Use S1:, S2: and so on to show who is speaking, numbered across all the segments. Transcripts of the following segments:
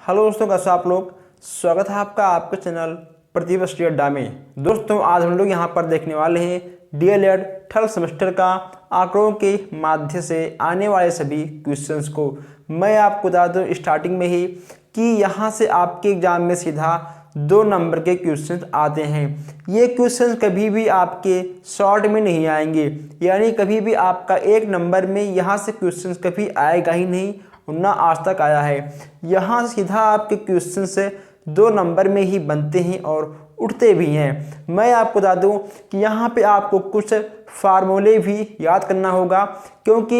S1: Hello दोस्तों, कैसे आप लोग। स्वागत है आपका आपके चैनल प्रतिभा स्टडी अड्डा में। दोस्तों आज हम लोग यहाँ पर देखने वाले हैं डीएलएड थर्ड सेमेस्टर का आंकड़ों के माध्यम से आने वाले सभी क्वेश्चंस को। मैं आपको बता दूँ स्टार्टिंग में ही कि यहाँ से आपके एग्जाम में सीधा 2 नंबर के क्वेश्चंस आते हैं। ये क्वेश्चंस कभी भी आपके शॉर्ट में नहीं आएंगे, यानी कभी भी आपका 1 नंबर में यहाँ से क्वेश्चंस कभी आएगा ही नहीं, ना आज तक आया है। यहाँ सीधा आपके क्वेश्चन से 2 नंबर में ही बनते हैं और उठते भी हैं। मैं आपको बता दूं कि यहाँ पे आपको कुछ फार्मूले भी याद करना होगा, क्योंकि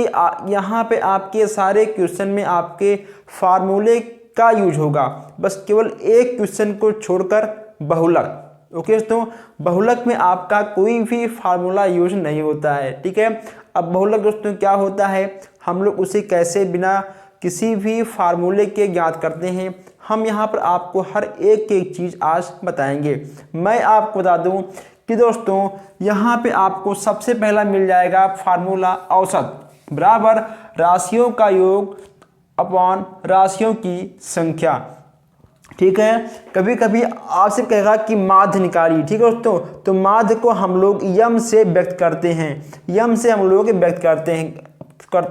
S1: यहाँ पे आपके सारे क्वेश्चन में आपके फार्मूले का यूज होगा, बस केवल एक क्वेश्चन को छोड़कर बहुलक। ओके दोस्तों, बहुलक में आपका कोई भी फार्मूला यूज नहीं होता है। ठीक है, अब बहुलक दोस्तों क्या होता है, हम लोग उसे कैसे बिना किसी भी फार्मूले के ज्ञात करते हैं, हम यहाँ पर आपको हर एक चीज़ आज बताएंगे। मैं आपको बता दूं कि दोस्तों यहाँ पे आपको सबसे पहला मिल जाएगा फार्मूला औसत बराबर राशियों का योग अपॉन राशियों की संख्या। ठीक है, कभी कभी आपसे कहेगा कि माध्य निकालिए। ठीक है दोस्तों, तो माध्य को हम लोग यम से व्यक्त करते हैं, यम से हम लोग व्यक्त करते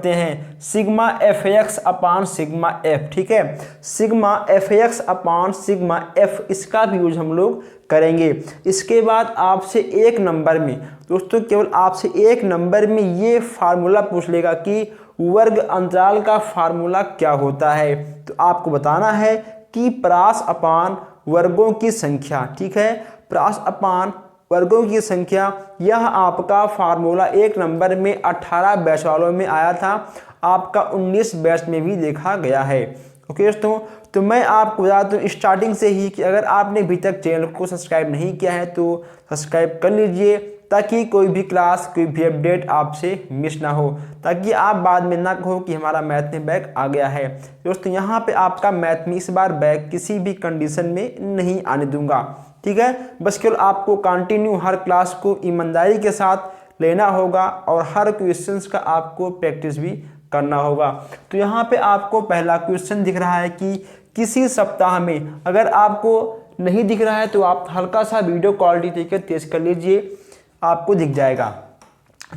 S1: हैं सिग्मा एफ एक्स अपान सिग्मा एफ। ठीक है, सिग्मा एफ एक्स अपान सिग्मा एफ, इसका भी यूज हम लोग करेंगे। इसके बाद आपसे 1 नंबर में दोस्तों, केवल आपसे 1 नंबर में ये फार्मूला पूछ लेगा कि वर्ग अंतराल का फार्मूला क्या होता है। तो आपको बताना है कि प्रास अपान वर्गों की संख्या। ठीक है, प्रास अपान वर्गों की संख्या, यह आपका फार्मूला 1 नंबर में 18 बैच वालों में आया था, आपका 19 बैच में भी देखा गया है। ओके दोस्तों, तो मैं आपको बता दूं स्टार्टिंग से ही कि अगर आपने अभी तक चैनल को सब्सक्राइब नहीं किया है तो सब्सक्राइब कर लीजिए, ताकि कोई भी क्लास कोई भी अपडेट आपसे मिस ना हो, ताकि आप बाद में ना कहो कि हमारा मैथ में बैक आ गया है। दोस्तों यहाँ पे आपका मैथ में इस बार बैक किसी भी कंडीशन में नहीं आने दूंगा। ठीक है, बस केवल आपको कंटिन्यू हर क्लास को ईमानदारी के साथ लेना होगा और हर क्वेश्चंस का आपको प्रैक्टिस भी करना होगा। तो यहाँ पे आपको पहला क्वेश्चन दिख रहा है कि किसी सप्ताह में, अगर आपको नहीं दिख रहा है तो आप हल्का सा वीडियो क्वालिटी देखकर तेज कर लीजिए, आपको दिख जाएगा।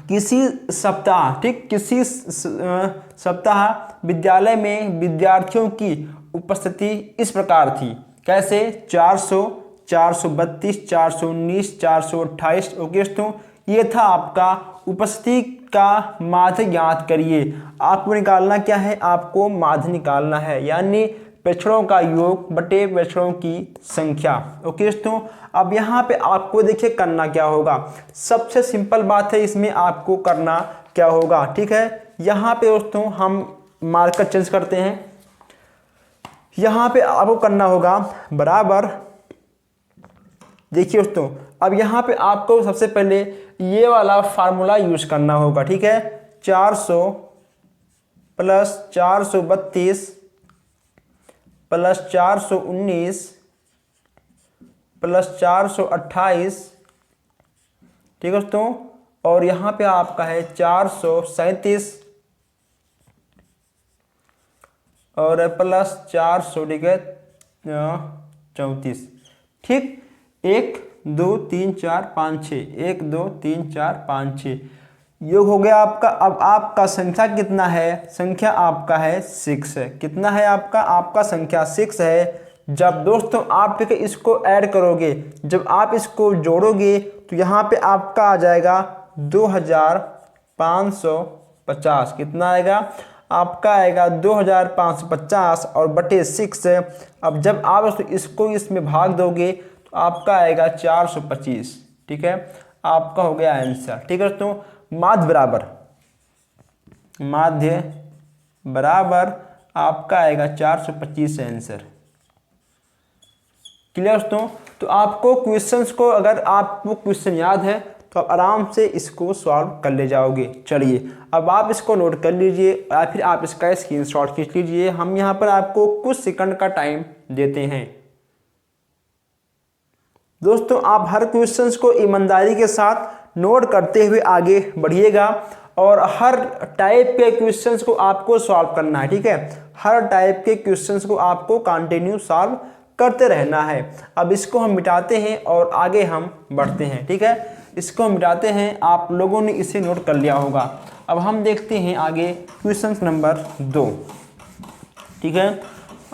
S1: किसी सप्ताह, ठीक, किसी सप्ताह विद्यालय में विद्यार्थियों की उपस्थिति इस प्रकार थी। कैसे? 400, 432, 419, 428। ओके दोस्तों, ये था आपका उपस्थिति का माध्य ज्ञात करिए। आपको निकालना क्या है, आपको माध्य निकालना है, यानी पेक्षणों का योग बटे पेक्षणों की संख्या। ओके दोस्तों, अब यहाँ पे आपको देखिए करना क्या होगा। सबसे सिंपल बात है, इसमें आपको करना क्या होगा। ठीक है, यहाँ पे दोस्तों हम मार्कर चेंज करते हैं। यहाँ पे आपको करना होगा बराबर, देखिए दोस्तों, अब यहाँ पे आपको सबसे पहले ये वाला फार्मूला यूज करना होगा। ठीक है, 400 प्लस 432 प्लस 419 प्लस 428। ठीक है दोस्तों, और यहाँ पे आपका है 437 और प्लस 400, ठीक है, 34। ठीक, 1 2 3 4 5 6, 1 2 3 4 5 6 योग हो गया आपका। अब आपका संख्या कितना है, संख्या आपका है 6 है। कितना है आपका, आपका संख्या 6 है। जब दोस्तों आप इसको ऐड करोगे, जब आप इसको जोड़ोगे तो यहाँ पे आपका आ जाएगा 2550। कितना आएगा आपका, आएगा 2550 और बटे 6। अब जब आप इसको इसमें भाग दोगे तो आपका आएगा 425। ठीक है, आपका हो गया आंसर। ठीक है दोस्तों, माध्य बराबर आपका आएगा 425 आंसर। क्लियर दोस्तों, तो आपको क्वेश्चंस को, अगर आपको क्वेश्चन याद है तो आप आराम से इसको सॉल्व कर ले जाओगे। चलिए अब आप इसको नोट कर लीजिए या फिर आप इसका स्क्रीनशॉट खींच लीजिए। हम यहाँ पर आपको कुछ सेकंड का टाइम देते हैं। दोस्तों आप हर क्वेश्चंस को ईमानदारी के साथ नोट करते हुए आगे बढ़िएगा और हर टाइप के क्वेश्चंस को आपको सॉल्व करना है, ठीक है। हर टाइप के क्वेश्चंस को आपको कंटिन्यू सॉल्व करते रहना है। अब इसको हम मिटाते हैं और आगे हम बढ़ते हैं, ठीक है। इसको हम मिटाते हैं, आप लोगों ने इसे नोट कर लिया होगा। अब हम देखते हैं आगे क्वेश्चन नंबर 2, ठीक है।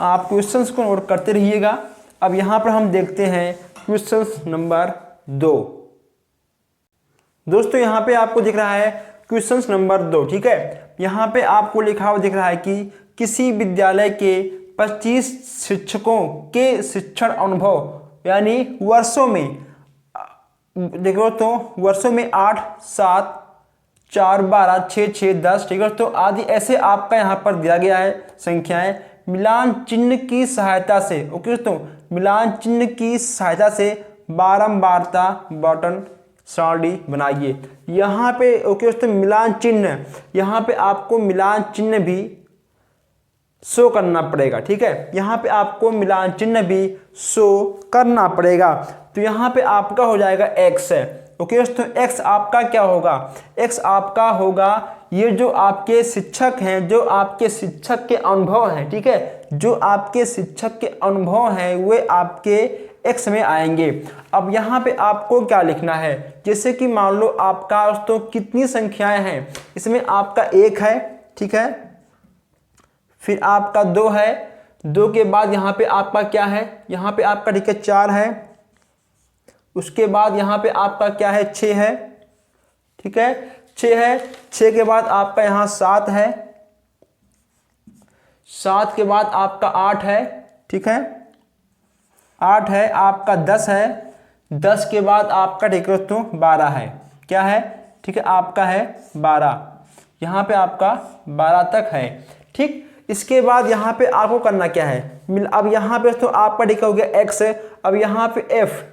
S1: आप क्वेश्चंस को नोट करते रहिएगा। अब यहाँ पर हम देखते हैं क्वेश्चन नंबर 2। दोस्तों यहाँ पे आपको दिख रहा है क्वेश्चन नंबर 2, ठीक है। यहाँ पे आपको लिखा हुआ दिख रहा है कि किसी विद्यालय के 25 शिक्षकों के शिक्षण अनुभव यानी वर्षों में, देखो तो वर्षों में 8, 7, 4, 12, 6, 6, 10, ठीक है। तो आदि ऐसे आपका यहाँ पर दिया गया है संख्याएं। मिलान चिन्ह की सहायता से, ओके दोस्तों, मिलान चिन्ह की सहायता से बारंबारता बटन सारणी बनाइए। यहाँ पे ओके दोस्तों मिलान चिन्ह, यहाँ पे आपको मिलान चिन्ह भी शो करना पड़ेगा, ठीक है। यहाँ पे आपको मिलान चिन्ह भी शो करना पड़ेगा। तो यहाँ पे आपका हो जाएगा x है, ओके दोस्तों। x आपका क्या होगा, x आपका होगा ये जो आपके शिक्षक हैं, जो आपके शिक्षक के अनुभव हैं, ठीक है। जो आपके शिक्षक के अनुभव हैं वे आपके x में आएंगे। अब यहाँ पे आपको क्या लिखना है, जैसे कि मान लो आपका दोस्तों कितनी संख्याएं हैं, इसमें आपका 1 है, ठीक है। फिर आपका 2 है, 2 के बाद यहाँ पे आपका क्या है, यहाँ पे आपका ठीक है 4 है। उसके बाद यहाँ पे आपका क्या है 6 है, ठीक है, 6 है। 6 के बाद आपका यहाँ 7 है, 7 के बाद आपका 8 है, ठीक है, 8 है। आपका 10 है, 10 के बाद आपका ठीक है दोस्तों 12 है, क्या है, ठीक है, आपका है 12। यहाँ पे आपका 12 तक है, ठीक। इसके बाद यहाँ पे आपको करना क्या है, अब यहाँ पे तो आपका ठीक हो गया x है। अब यहाँ पे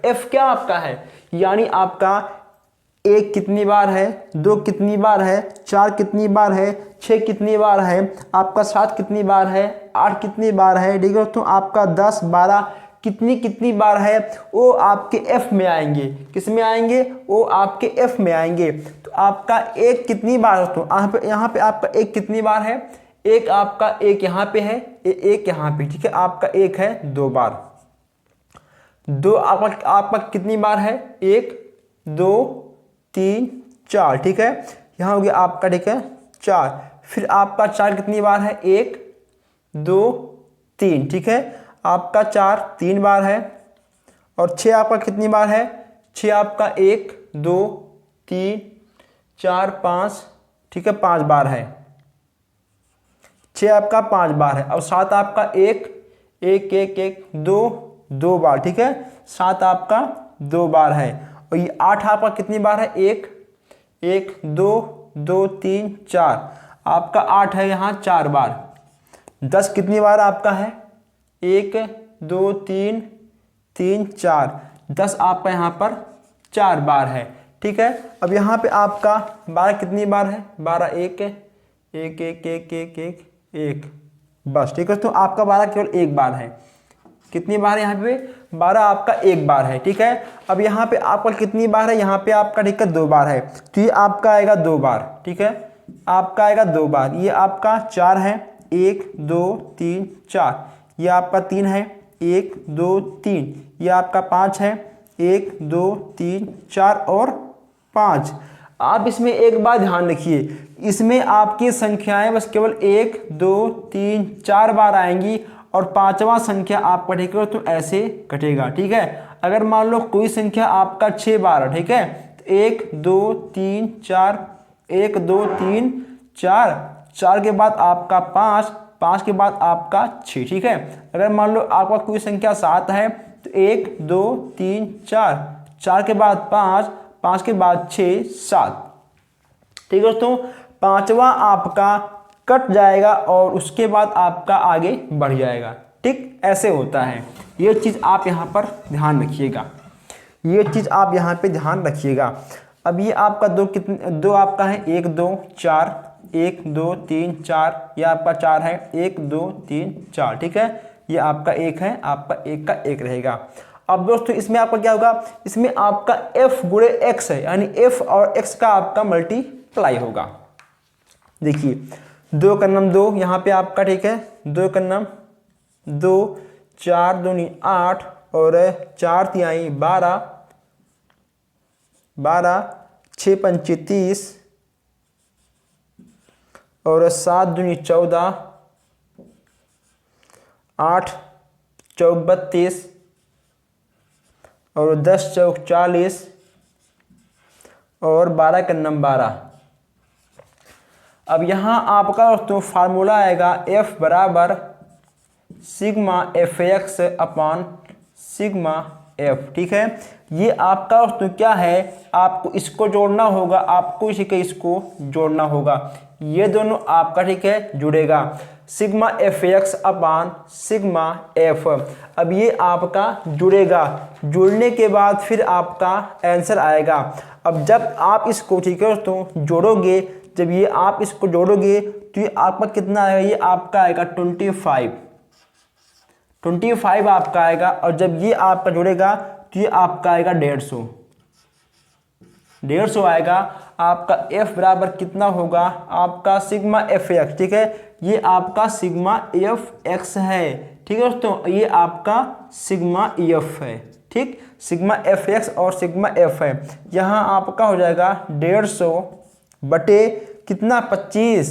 S1: f क्या आपका है, यानी आपका 1 कितनी बार है, 2 कितनी बार है, 4 कितनी बार है, 6 कितनी बार है, आपका 7 कितनी बार है, 8 कितनी बार है, ठीक है। तो आपका 10, 12 कितनी बार है, वो आपके f में आएंगे। किस में आएंगे, वो आपके f में आएंगे। तो आपका 1 कितनी बार है, तो यहाँ पे आपका 1 कितनी बार है, एक आपका 1 यहाँ पे है, एक यहाँ पे, ठीक है। आपका 1 है 2 बार, 2 आपका कितनी बार है, 1, 2, 3, 4, ठीक है। यहाँ हो गया आपका ठीक है 4। फिर आपका 4 कितनी बार है, 1, 2, 3, ठीक है। आपका 4 3 बार है। और 6 आपका कितनी बार है, 6 आपका 1, 2, 3, 4, 5, ठीक है, 5 बार है। 6 आपका 5 बार है। और 7 आपका 1, 1, 1, 1, 2, 2 बार, ठीक है। 7 आपका 2 बार है। और ये 8 आपका कितनी बार है, 1, 1, 2, 2, 3, 4, आपका 8 है यहाँ 4 बार। 10 कितनी बार आपका है, 1, 2, 3, 3, 4, 10 आपका यहाँ पर 4 बार है, ठीक है। अब यहाँ पे आपका 12 कितनी बार है, 12, 1, 1, 1, 1, 1, 1, 1, बस, ठीक है। तो आपका 12 केवल 1 बार है। कितनी बार है यहाँ पे, 12 आपका 1 बार है, ठीक है। अब यहाँ पे आपका कितनी बार है, यहाँ पे आपका ठीक है 2 बार है। तो ये आपका आएगा 2 बार, ठीक है, आपका आएगा 2 बार। ये आपका 4 है, 1, 2, 3, 4, ये आपका 3 है, 1, 2, 3, ये आपका 5 है, 1, 2, 3, 4 और 5। आप इसमें एक बात ध्यान रखिए, इसमें आपकी संख्याएं बस केवल 1, 2, 3, 4 बार आएंगी और 5वां संख्या आप कटेगा तो ऐसे कटेगा, ठीक है। अगर मान लो कोई संख्या आपका 6 बार है, ठीक है, तो 1, 2, 3, 4, 1, 2, 3, 4, 4 के बाद आपका 5, 5 के बाद आपका 6, ठीक है। अगर मान लो आपका कोई संख्या 7 है तो 1, 2, 3, 4, 4 के बाद 5, 5 के बाद 6, 7, ठीक है दोस्तों। 5वां आपका कट जाएगा और उसके बाद आपका आगे बढ़ जाएगा, ठीक, ऐसे होता है। ये चीज़ आप यहाँ पर ध्यान रखिएगा, ये चीज़ आप यहाँ पे ध्यान रखिएगा। अब ये आपका 2 आपका है, 1, 2, 4, 1, 2, 3, 4, ये आपका 4 है, 1, 2, 3, 4, ठीक है। ये आपका 1 है, आपका 1 का 1 रहेगा। अब दोस्तों इसमें आपका क्या होगा, इसमें आपका f गुणे x है, यानी f और x का आपका मल्टीप्लाई होगा, देखिए 2 का नम 2 यहाँ पे आपका, ठीक है, 2 का नम 2, 4 दूनी 8 और 4 तिहाई 12, 6 पंचे 30 और 7 दूनी 14, 8 चौक 32 और 10 चौक 40 और 12 का नम 12। अब यहाँ आपका दोस्तों फार्मूला आएगा F बराबर sigma F x upon sigma F, ठीक है। ये आपका दोस्तों क्या है, आपको इसको जोड़ना होगा, आपको इसी के इसको जोड़ना होगा, ये दोनों आपका, ठीक है, जुड़ेगा sigma F x upon sigma F. अब ये आपका जुड़ेगा, जुड़ने के बाद फिर आपका आंसर आएगा। अब जब आप इसको, ठीक है दोस्तों, जोड़ोगे, जब ये आप इसको जोड़ोगे तो ये आपका कितना आएगा, ये आपका आएगा 25 आपका आएगा। और जब ये आपका जुड़ेगा तो ये आपका आएगा 150 आएगा। आपका f बराबर कितना होगा, आपका सिग्मा एफ एक्स, ठीक है, ये आपका सिग्मा एफ एक्स है, ठीक है दोस्तों, ये आपका सिग्मा एफ है, ठीक, सिग्मा एफ एक्स और सिग्मा एफ है। यहाँ आपका हो जाएगा 150 बटे कितना 25।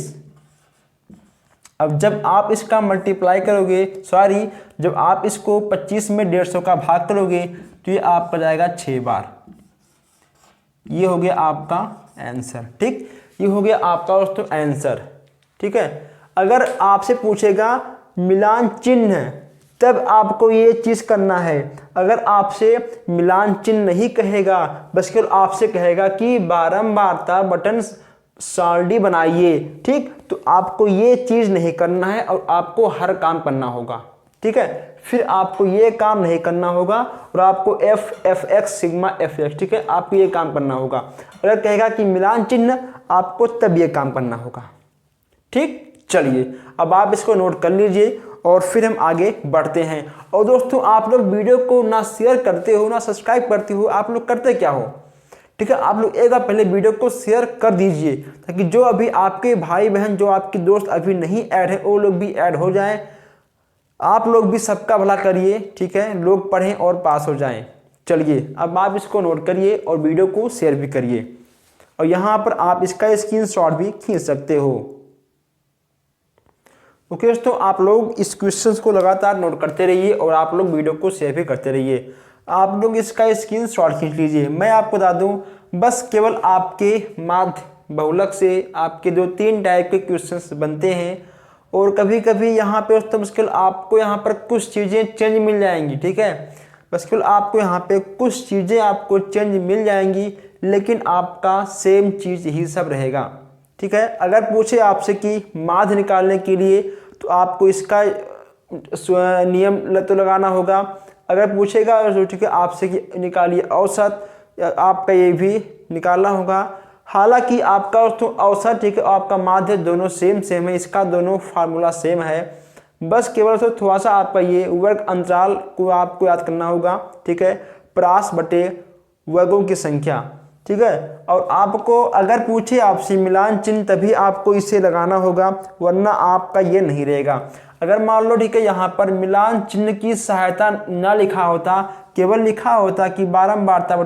S1: अब जब आप इसका मल्टीप्लाई करोगे, सॉरी, जब आप इसको 25 में 150 का भाग करोगे तो ये आपका जाएगा 6 बार। ये हो गया आपका आंसर, ठीक, ये हो गया आपका दोस्तों आंसर, ठीक है। अगर आपसे पूछेगा मिलान चिन्ह, तब आपको ये चीज़ करना है। अगर आपसे मिलान चिन्ह नहीं कहेगा, बस केवल आपसे कहेगा कि बारंबारता बटन सारणी बनाइए, ठीक, तो आपको ये चीज़ नहीं करना है और आपको हर काम करना होगा, ठीक है। फिर आपको ये काम नहीं करना होगा और आपको F x sigma F x, ठीक है, आपको ये काम करना होगा। अगर कहेगा कि मिलान चिन्ह, आपको तब ये काम करना होगा, ठीक। चलिए अब आप इसको नोट कर लीजिए और फिर हम आगे बढ़ते हैं। और दोस्तों आप लोग वीडियो को ना शेयर करते हो ना सब्सक्राइब करते हो, आप लोग करते क्या हो, ठीक है, आप लोग एक बार पहले वीडियो को शेयर कर दीजिए ताकि जो अभी आपके भाई बहन, जो आपके दोस्त अभी नहीं ऐड है, वो लोग भी ऐड हो जाएं। आप लोग भी सबका भला करिए, ठीक है, लोग पढ़ें और पास हो जाएं। चलिए अब आप इसको नोट करिए और वीडियो को शेयर भी करिए और यहाँ पर आप इसका स्क्रीनशॉट भी खींच सकते हो। ओके दोस्तों, आप लोग इस क्वेश्चंस को लगातार नोट करते रहिए और आप लोग वीडियो को शेयर भी करते रहिए। आप लोग इसका स्क्रीनशॉट खींच लीजिए। मैं आपको बता दूं, बस केवल आपके माध्य बहुलक से आपके 2-3 टाइप के क्वेश्चंस बनते हैं और कभी कभी यहाँ पे दोस्तों मुश्किल आपको यहाँ पर कुछ चीज़ें चेंज मिल जाएंगी, ठीक है, बस केवल आपको यहाँ पे कुछ चीज़ें आपको चेंज मिल जाएंगी, लेकिन आपका सेम चीज़ ही सब रहेगा, ठीक है। अगर पूछे आपसे कि माध्य निकालने के लिए तो आपको इसका नियम तो लगाना होगा। अगर पूछेगा, ठीक है, आपसे कि निकालिए औसत, आपका ये भी निकालना होगा। हालांकि आपका दोस्तों औसत, ठीक है, आपका माध्य दोनों सेम है, इसका दोनों फार्मूला सेम है, बस केवल तो थोड़ा सा आपका ये वर्ग अंतराल को आपको याद करना होगा, ठीक है, प्रास बटे वर्गों की संख्या, ठीक है। और आपको अगर पूछे आपसे मिलान चिन्ह, तभी आपको इसे लगाना होगा, वरना आपका ये नहीं रहेगा। अगर मान लो, ठीक है, यहाँ पर मिलान चिन्ह की सहायता न लिखा होता, केवल लिखा होता कि बारंबारता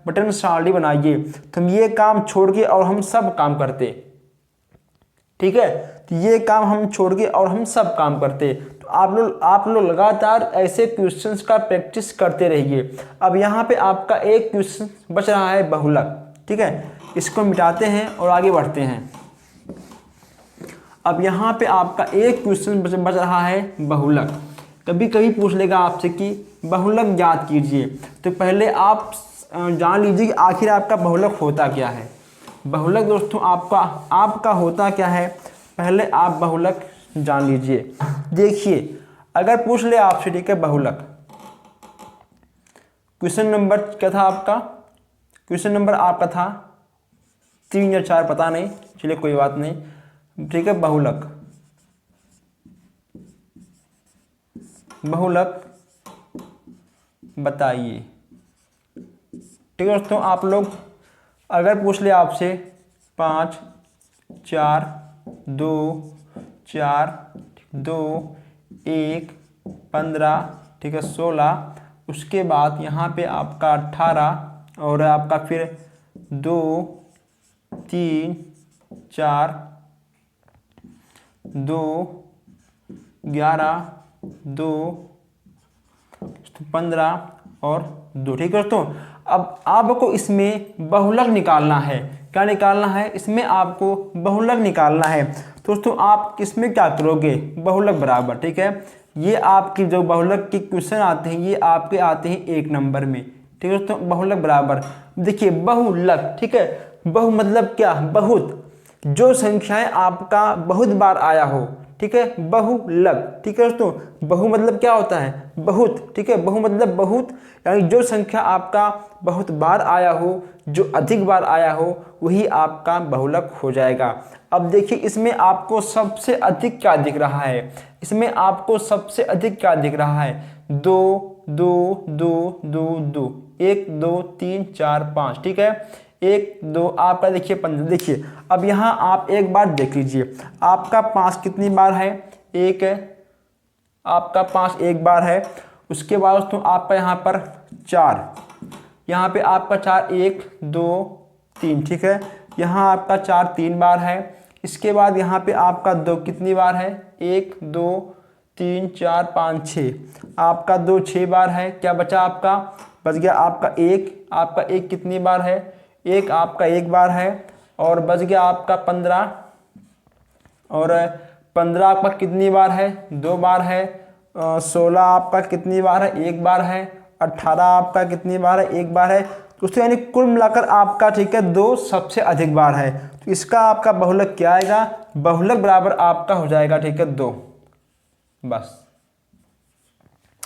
S1: बटन सारणी बनाइए, तो हम ये काम छोड़ के और हम सब काम करते, ठीक है, तो ये काम हम छोड़ के और हम सब काम करते। तो आप लोग लगातार ऐसे क्वेश्चंस का प्रैक्टिस करते रहिए। अब यहाँ पे आपका एक क्वेश्चन बच रहा है बहुलक, ठीक है, इसको मिटाते हैं और आगे बढ़ते हैं। अब यहाँ पे आपका एक क्वेश्चन बच रहा है बहुलक। कभी कभी पूछ लेगा आपसे कि बहुलक ज्ञात कीजिए, तो पहले आप जान लीजिए कि आखिर आपका बहुलक होता क्या है। बहुलक दोस्तों आपका होता क्या है, पहले आप बहुलक जान लीजिए। देखिए अगर पूछ ले आपसे, ठीक है, बहुलक, क्वेश्चन नंबर क्या था आपका, क्वेश्चन नंबर आपका था 3 या 4, पता नहीं, चलिए कोई बात नहीं, ठीक है। बहुलक बताइए, ठीक है दोस्तों। आप लोग अगर पूछ ले आपसे 5, 4, 2 4 2 1 15, ठीक है 16, उसके बाद यहाँ पे आपका 18 और आपका फिर 2 3 4 2 11 2 15 और 2, ठीक है दोस्तों। अब आपको इसमें बहुलक निकालना है। क्या निकालना है? इसमें आपको बहुलक निकालना है। दोस्तों आप इसमें क्या करोगे? बहुलक बराबर, ठीक है, ये आपकी जो बहुलक के क्वेश्चन आते हैं ये आपके आते हैं 1 नंबर में, ठीक है दोस्तों। बहुलक बराबर देखिए बहुलक, ठीक है, बहु मतलब क्या? बहुत, जो संख्याएं आपका बहुत बार आया हो, ठीक है, बहुलक, ठीक है दोस्तों। बहु मतलब क्या होता है? बहुत, ठीक है, बहु मतलब बहुत, यानी जो संख्या आपका बहुत बार आया हो, जो अधिक बार आया हो, वही आपका बहुलक हो जाएगा। अब देखिए इसमें आपको सबसे अधिक क्या दिख रहा है? इसमें आपको सबसे अधिक क्या दिख रहा है? 2 2 2 2 2, 1 2 3 4 5, ठीक है, 1 2 आपका देखिए 15। देखिए अब यहाँ आप एक बार देख लीजिए, आपका 5 कितनी बार है? एक है, आपका 5 एक बार है। उसके बाद दोस्तों आपका यहाँ पर 4, यहाँ पे आपका 4 1 2 3, ठीक है, यहाँ आपका 4 3 बार है। इसके बाद यहाँ पे आपका 2 कितनी बार है? 1 2 3 4 5 6, आपका 2 6 बार है। क्या बचा आपका? बच गया आपका 1, आपका 1 कितनी बार है? 1 आपका 1 बार है। और बच गया आपका 15, और 15 आपका कितनी बार है? 2 बार है। 16 आपका कितनी बार है? 1 बार है। 18 आपका कितनी बार है? 1 बार है। दोस्तों यानी कुल मिलाकर आपका, ठीक है, 2 सबसे अधिक बार है। तो इसका आपका बहुलक क्या आएगा? बहुलक बराबर आपका हो जाएगा, ठीक है, 2, बस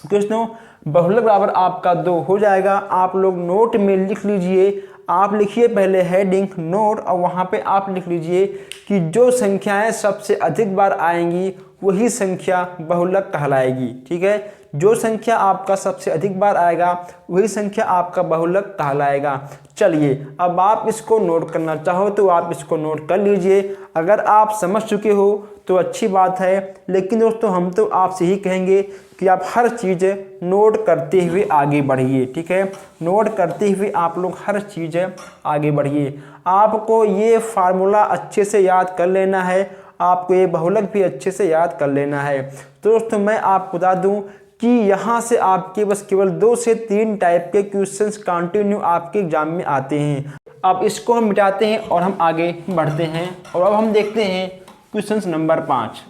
S1: दोस्तों बहुलक बराबर आपका 2 हो जाएगा। आप लोग नोट में लिख लीजिए, आप लिखिए पहले हेडिंग नोट, और वहाँ पे आप लिख लीजिए कि जो संख्याएं सबसे अधिक बार आएंगी वही संख्या बहुलक कहलाएगी, ठीक है। जो संख्या आपका सबसे अधिक बार आएगा वही संख्या आपका बहुलक कहलाएगा। चलिए अब आप इसको नोट करना चाहो तो आप इसको नोट कर लीजिए। अगर आप समझ चुके हो तो अच्छी बात है, लेकिन दोस्तों हम तो आपसे ही कहेंगे कि आप हर चीज़ नोट करते हुए आगे बढ़िए, ठीक है। नोट करते हुए आप लोग हर चीज़ आगे बढ़िए। आपको ये फार्मूला अच्छे से याद कर लेना है, आपको ये बहुलक भी अच्छे से याद कर लेना है। तो दोस्तों मैं आपको बता दूं कि यहाँ से आपके बस केवल 2 से 3 टाइप के क्वेश्चंस कंटिन्यू आपके एग्जाम में आते हैं। अब इसको हम मिटाते हैं और हम आगे बढ़ते हैं, और अब हम देखते हैं क्वेश्चन नंबर 5।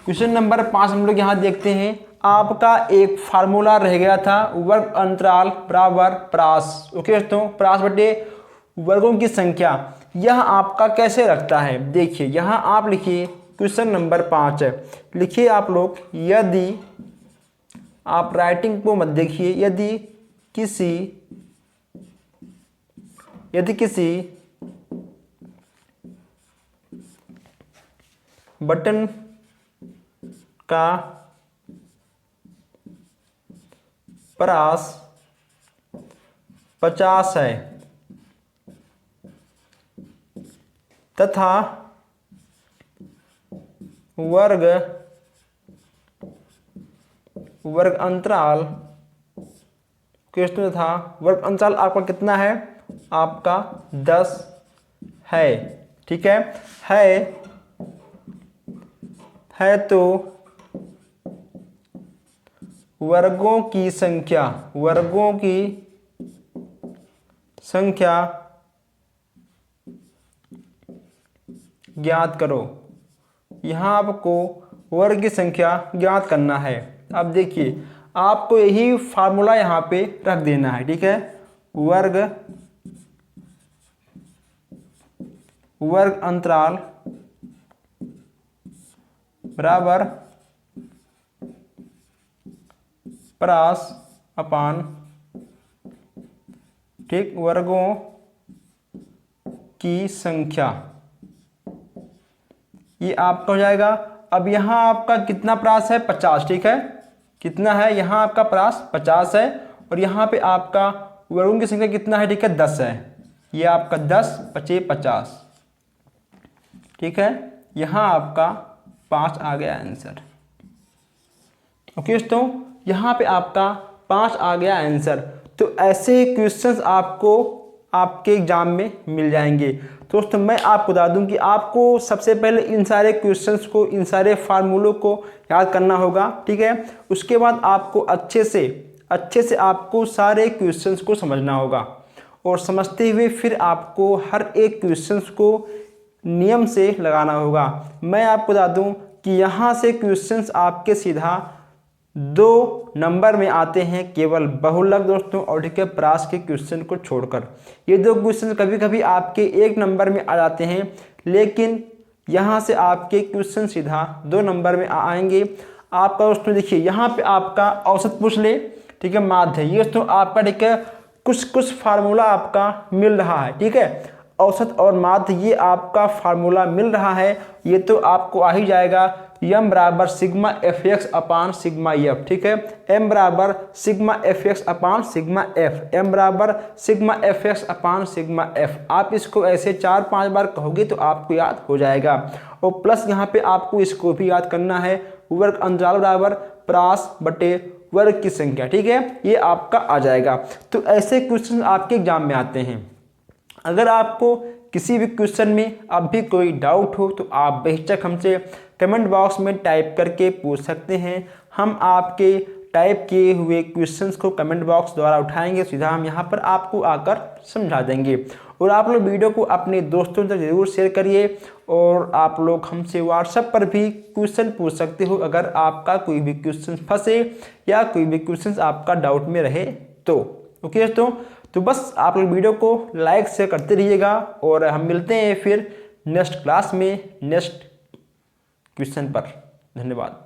S1: क्वेश्चन नंबर 5 हम लोग यहाँ देखते हैं। आपका एक फार्मूला रह गया था, वर्ग अंतराल बराबर प्रास। ओके दोस्तों, प्रास बटे वर्गों की संख्या, यह आपका कैसे रखता है? देखिए यहाँ आप लिखिए क्वेश्चन नंबर 5 लिखिए आप लोग, यदि आप राइटिंग को मत देखिए, यदि किसी बटन का प्रास 50 है तथा वर्ग अंतराल क्वेश्चन था, वर्ग अंतराल आपका कितना है? आपका 10 है, ठीक है तो वर्गों की संख्या ज्ञात करो। यहाँ आपको वर्ग की संख्या ज्ञात करना है। अब देखिए आपको यही फार्मूला यहाँ पे रख देना है, ठीक है। वर्ग अंतराल बराबर प्रास अपान, ठीक, वर्गों की संख्या, ये आपका हो जाएगा। अब यहाँ आपका कितना प्रास है? 50, ठीक है। कितना है? यहाँ आपका प्रास 50 है, और यहाँ पे आपका वर्गों की संख्या कितना है? ठीक है, 10 है। ये आपका 10 × 50, ठीक है। यहाँ आपका 5 आ गया आंसर। ओके दोस्तों, यहाँ पे आपका 5 आ गया आंसर। तो ऐसे ही क्वेश्चंस आपको आपके एग्जाम में मिल जाएंगे। दोस्तों मैं आपको बता दूं कि आपको सबसे पहले इन सारे क्वेश्चंस को, इन सारे फार्मूलों को याद करना होगा, ठीक है। उसके बाद आपको अच्छे से आपको सारे क्वेश्चंस को समझना होगा और समझते हुए फिर आपको हर एक क्वेश्चंस को नियम से लगाना होगा। मैं आपको बता दूं कि यहाँ से क्वेश्चंस आपके सीधा 2 नंबर में आते हैं, केवल बहुलक दोस्तों और ठीक है प्रास के क्वेश्चन को छोड़कर। ये 2 क्वेश्चन कभी कभी आपके 1 नंबर में आ जाते हैं, लेकिन यहाँ से आपके क्वेश्चन सीधा 2 नंबर में आएंगे। आपका दोस्तों देखिए यहाँ पे आपका औसत पूछ ले, ठीक है, माध्य, ये दोस्तों आपका ठीक है कुछ फार्मूला आपका मिल रहा है, ठीक है। औसत और माध्य ये आपका फार्मूला मिल रहा है, ये तो आपको आ ही जाएगा। m बराबर सिग्मा एफ एक्स अपान सिग्मा एफ, ठीक है। m बराबर सिग्मा एफ एक्स अपान सिग्मा एफ, m बराबर सिग्मा एफ एक्स अपान सिग्मा एफ। आप इसको ऐसे 4-5 बार कहोगे तो आपको याद हो जाएगा। और प्लस यहाँ पे आपको इसको भी याद करना है, वर्ग अंतराल बराबर प्रास बटे वर्ग की संख्या, ठीक है, ये आपका आ जाएगा। तो ऐसे क्वेश्चन आपके एग्जाम में आते हैं। अगर आपको किसी भी क्वेश्चन में अब भी कोई डाउट हो तो आप बेहिचक हमसे कमेंट बॉक्स में टाइप करके पूछ सकते हैं। हम आपके टाइप किए हुए क्वेश्चंस को कमेंट बॉक्स द्वारा उठाएंगे, सीधा हम यहाँ पर आपको आकर समझा देंगे। और आप लोग वीडियो को अपने दोस्तों तक जरूर शेयर करिए और आप लोग हमसे व्हाट्सएप पर भी क्वेश्चन पूछ सकते हो अगर आपका कोई भी क्वेश्चन फंसे या कोई भी क्वेश्चन आपका डाउट में रहे तो। ओके दोस्तों, तो बस आप लोग वीडियो को लाइक शेयर करते रहिएगा और हम मिलते हैं फिर नेक्स्ट क्लास में नेक्स्ट क्वेश्चन पर। धन्यवाद।